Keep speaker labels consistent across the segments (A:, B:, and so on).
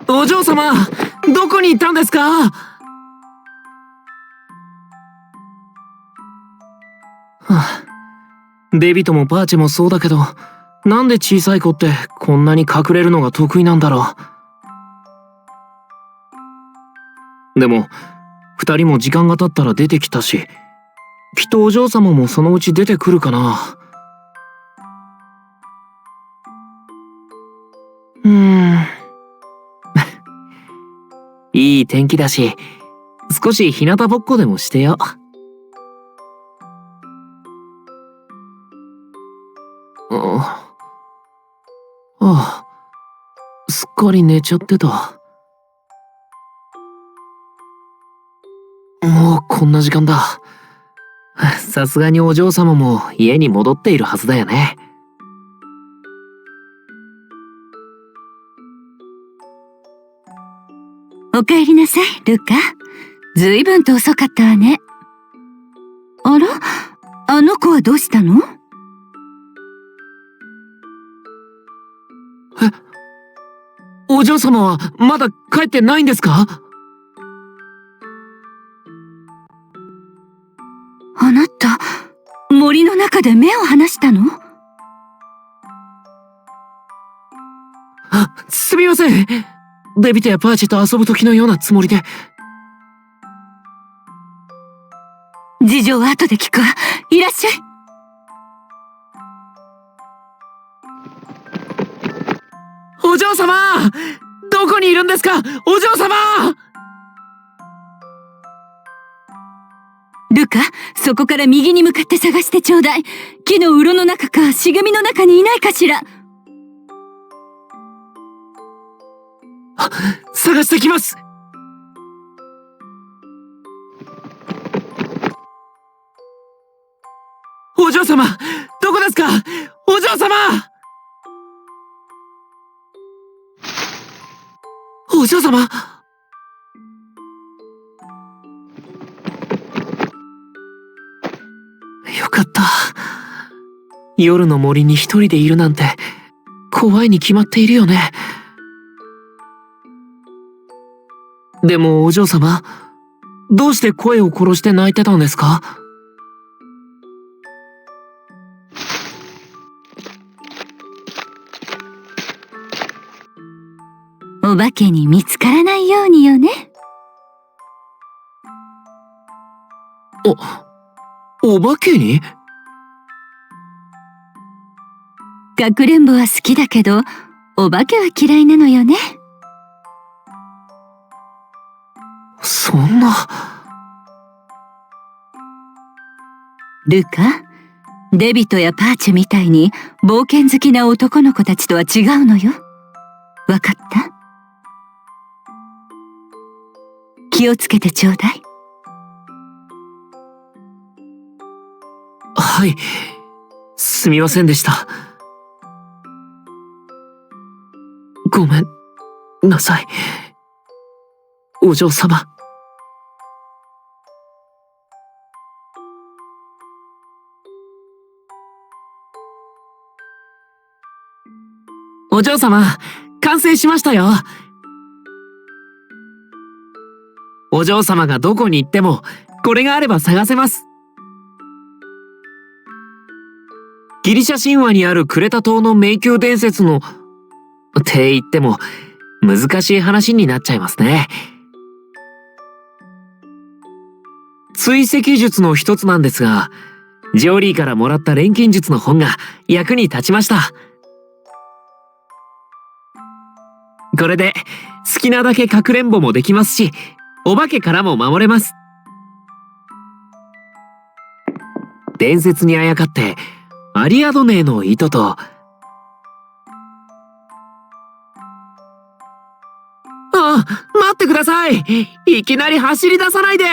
A: お嬢様、どこに行ったんですか？はあ、デビトもパーチェもそうだけど、なんで小さい子ってこんなに隠れるのが得意なんだろう。でも、二人も時間が経ったら出てきたし、きっとお嬢様もそのうち出てくるかな。いい天気だし、少し日向ぼっこでもしてよ。ああ、すっかり寝ちゃってた。もうこんな時間だ。さすがにお嬢様も家に戻っているはずだよね。
B: おかえりなさい、ルカ。ずいぶんと遅かったわね。あら、あの子はどうしたの？
A: お嬢様はまだ帰ってないんですか？
B: あなた、森の中で目を離したの？
A: すみません。デビトやパーチェと遊ぶ時のようなつもりで。
B: 事情は後で聞くわ。いらっしゃい。
A: お嬢様、どこにいるんですか？お嬢様！
B: ルカ、そこから右に向かって探してちょうだい。木のうろの中か茂みの中にいないかしら。
A: 探してきます。お嬢様、どこですか？お嬢様！お嬢様！よかった。夜の森に一人でいるなんて怖いに決まっているよね。でもお嬢様、どうして声を殺して泣いてたんですか？
B: お化けに見つからないようによね。
A: お化けに？
B: かくれんぼは好きだけど、お化けは嫌いなのよね。
A: そんな。
B: ルカ、デビトやパーチェみたいに冒険好きな男の子たちとは違うのよ。わかった？気をつけてちょうだい。
A: はい、すみませんでした。ごめんなさい、お嬢様。お嬢様、完成しましたよ。お嬢様がどこに行ってもこれがあれば探せます。ギリシャ神話にあるクレタ島の迷宮伝説のって言っても難しい話になっちゃいますね。追跡術の一つなんですが、ジョーリーからもらった錬金術の本が役に立ちました。これで好きなだけかくれんぼもできますし、お化けからも守れます。伝説にあやかってアリアドネの糸と、待ってください。いきなり走り出さないで。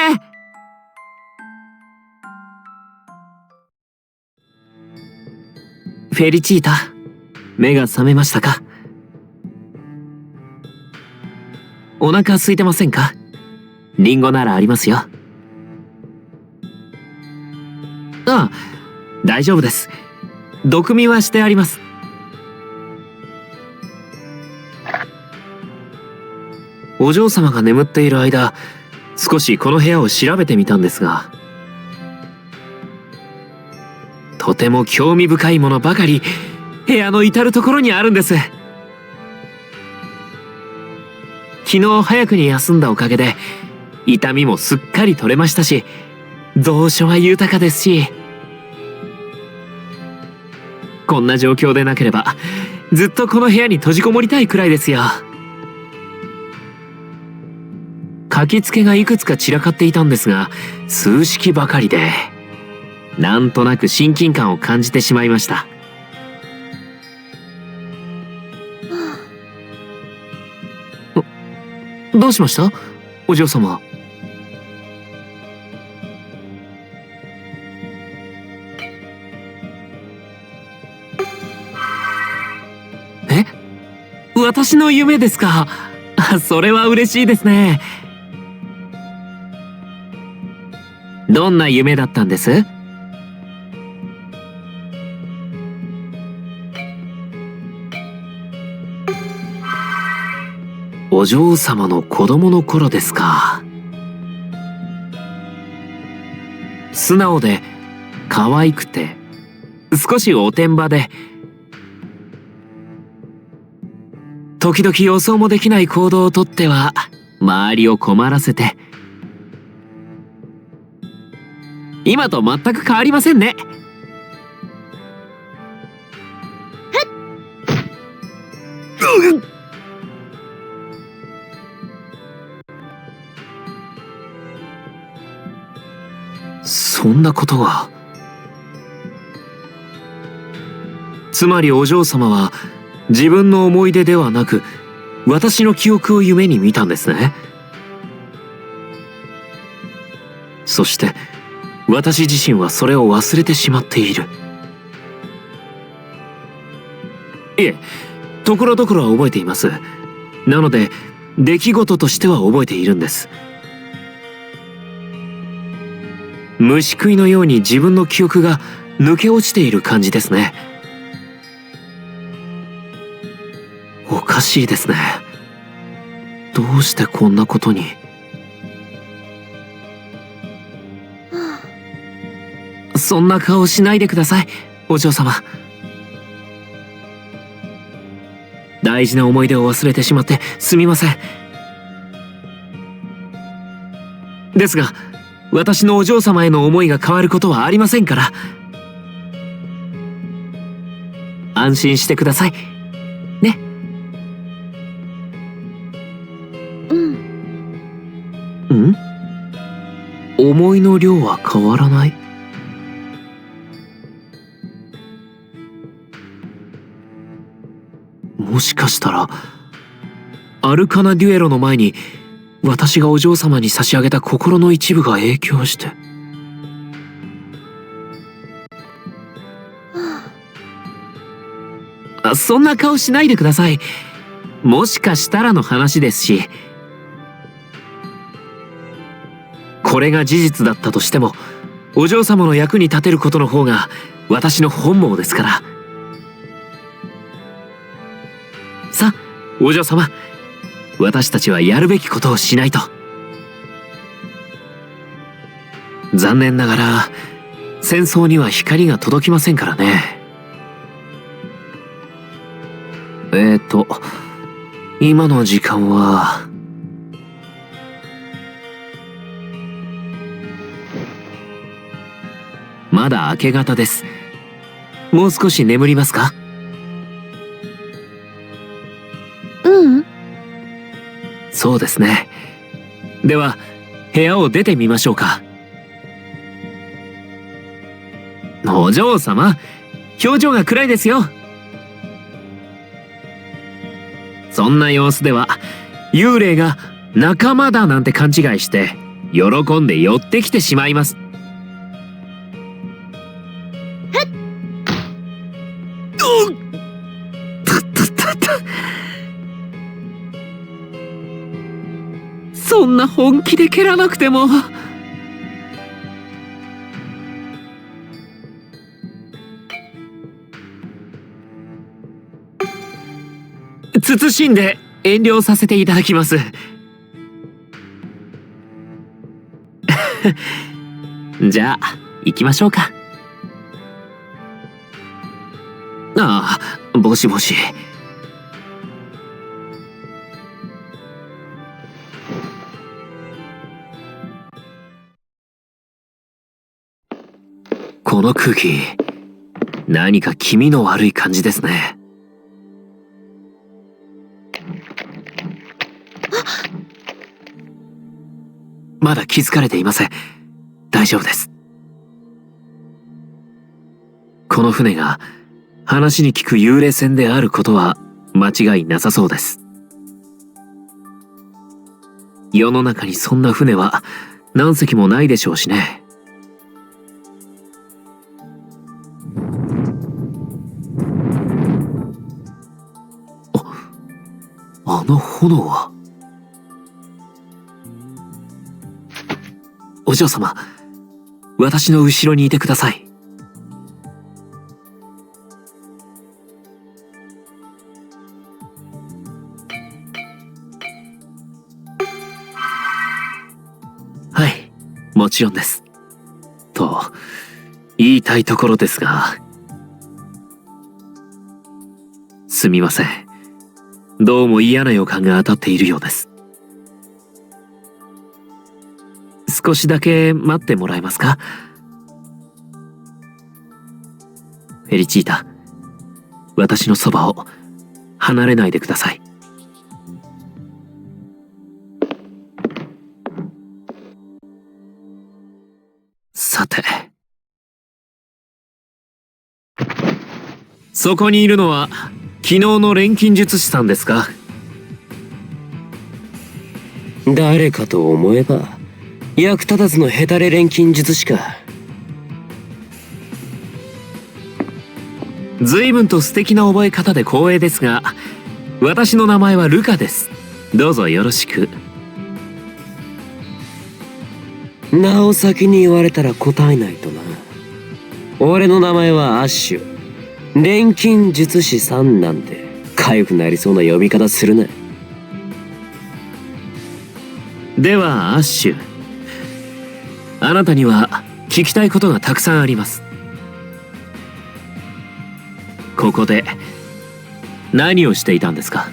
A: フェリチータ、目が覚めましたか？お腹空いてませんか？リンゴならありますよ。ああ、大丈夫です。毒味はしてあります。お嬢様が眠っている間、少しこの部屋を調べてみたんですが、とても興味深いものばかり部屋の至るところにあるんです。昨日早くに休んだおかげで痛みもすっかり取れましたし、蔵書は豊かですし、こんな状況でなければずっとこの部屋に閉じこもりたいくらいですよ。書きつけがいくつか散らかっていたんですが、数式ばかりでなんとなく親近感を感じてしまいました。どうしました？お嬢様。え？私の夢ですか？それは嬉しいですね。どんな夢だったんです？お嬢様の子供の頃ですか。素直で可愛くて少しおてんばで、時々予想もできない行動をとっては周りを困らせて、今と全く変わりませんね。そんなことが。つまりお嬢様は自分の思い出ではなく私の記憶を夢に見たんですね。そして私自身はそれを忘れてしまっている。いえ、ところどころは覚えています。なので出来事としては覚えているんです。虫食いのように自分の記憶が抜け落ちている感じですね。おかしいですね。どうしてこんなことに。そんな顔しないでください、お嬢様。大事な思い出を忘れてしまってすみません。ですが私のお嬢様への思いが変わることはありませんから、安心してくださいね。思いの量は変わらない。もしかしたらアルカナデュエロの前に私がお嬢様に差し上げた心の一部が影響して。そんな顔しないでください。もしかしたらの話ですし、これが事実だったとしてもお嬢様の役に立てることの方が私の本望ですから。さあお嬢様、私たちはやるべきことをしないと。残念ながら戦争には光が届きませんからね。今の時間はまだ明け方です。もう少し眠りますか？そうですね。では部屋を出てみましょうか。お嬢様、表情が暗いですよ。そんな様子では幽霊が仲間だなんて勘違いして喜んで寄ってきてしまいます。そんな本気で蹴らなくても。慎んで遠慮させていただきます。じゃあ行きましょうか。ああ、もしもし。この空気、何か気味の悪い感じですね。まだ気づかれていません。大丈夫です。この船が話に聞く幽霊船であることは間違いなさそうです。世の中にそんな船は何隻もないでしょうしね。あの炎は。お嬢様、私の後ろにいてください。はい、もちろんです。と言いたいところですが、すみません。どうも嫌な予感が当たっているようです。少しだけ待ってもらえますか？フェリチータ、私のそばを離れないでください。さて、そこにいるのは昨日の錬金術師さんですか？
C: 誰かと思えば役立たずのヘタレ錬金術師か。
A: 随分と素敵な覚え方で光栄ですが、私の名前はルカです。どうぞよろしく。
C: 名を先に言われたら答えないとな。俺の名前はアッシュ。錬金術師さんなんて痒くなりそうな呼び方するな。
A: ではアッシュ、あなたには聞きたいことがたくさんあります。ここで何をしていたんですか？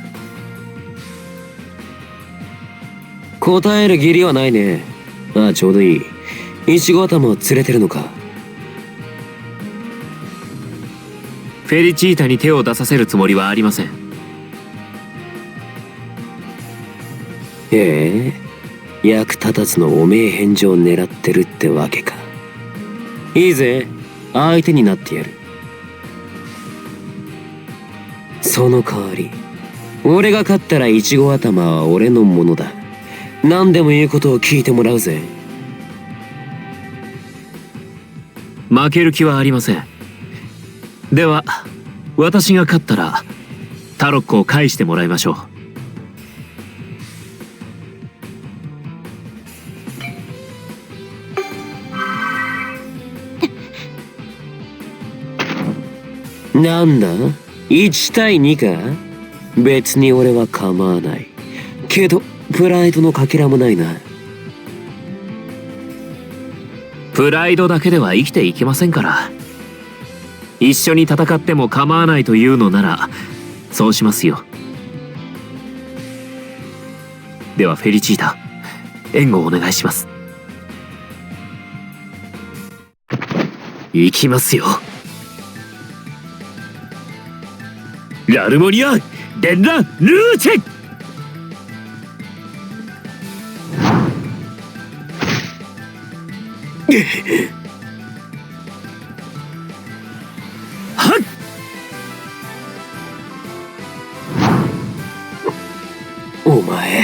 C: 答える義理はないね。ああ、ちょうどいい。イチゴ頭を連れてるのか。
A: フェリチータに手を出させるつもりはありません。
C: へえ、役立たずの汚名返上を狙ってるってわけか。いいぜ、相手になってやる。その代わり俺が勝ったらイチゴ頭は俺のものだ。何でも言うことを聞いてもらうぜ。
A: 負ける気はありません。では私が勝ったらタロッコを返してもらいましょ
C: う。なんだ、1対2か。別に俺は構わないけどプライドのかけらもないな。
A: プライドだけでは生きていけませんから。一緒に戦っても構わないというのならそうしますよ。ではフェリチータ、援護をお願いします。行きますよ。ラルモニア・デンラ・ルーチェ。はっ。
C: お前、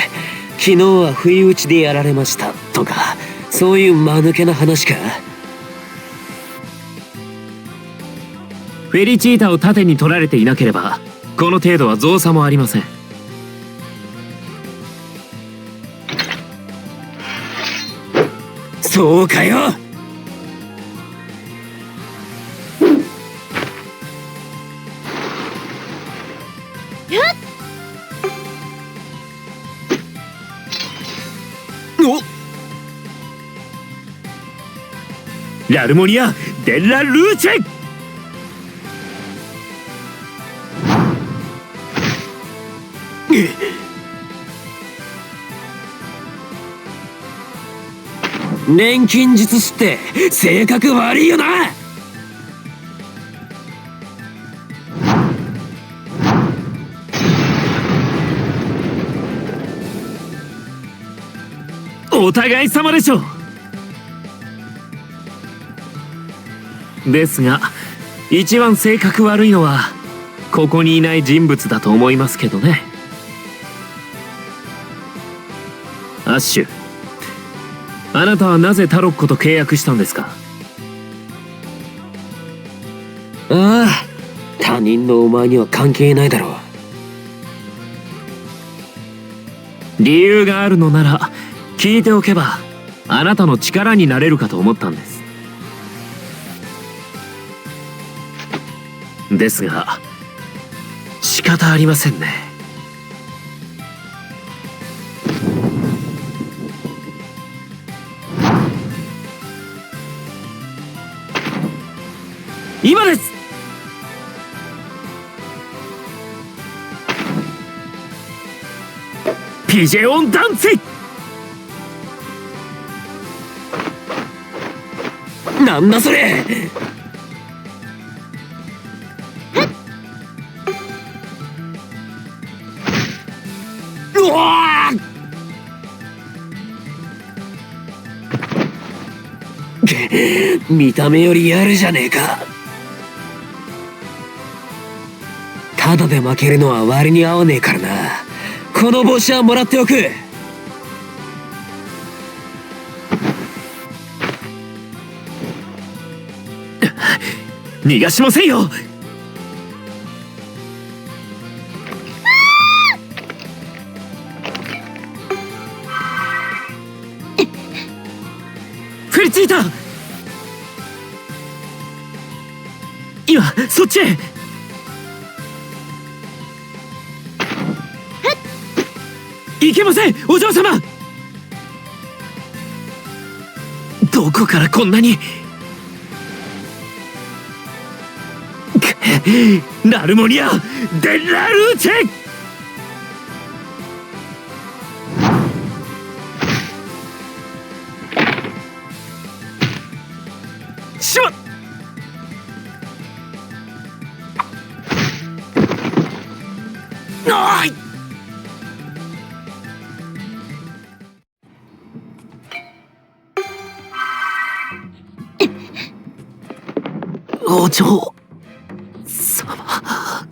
C: 昨日は不意打ちでやられましたとか、そういう間抜けな話か。
A: フェリチータを盾に取られていなければこの程度は造作もありません。
C: そうかよ。
A: ラルモニア・デラ・ルーチェ。
C: 錬金術師って性格悪いよな。
A: お互い様でしょう。ですが一番性格悪いのはここにいない人物だと思いますけどね。アッシュ、あなたはなぜタロッコと契約したんですか？
C: ああ、他人のお前には関係ないだろう。
A: 理由があるのなら聞いておけばあなたの力になれるかと思ったんです。ですが仕方ありませんね。今です。ピジェオンダンス。
C: なんだそれ。うわー見た目よりやるじゃねえか。ただで負けるのは割に合わねえからな。この帽子はもらっておく。
A: 逃がしませんよ。フェリチータ、今そっちへ。いけません、お嬢様。どこからこんなに。ラルモニア・デラルーチェ。しまっ。おい。お嬢様。
B: あっ。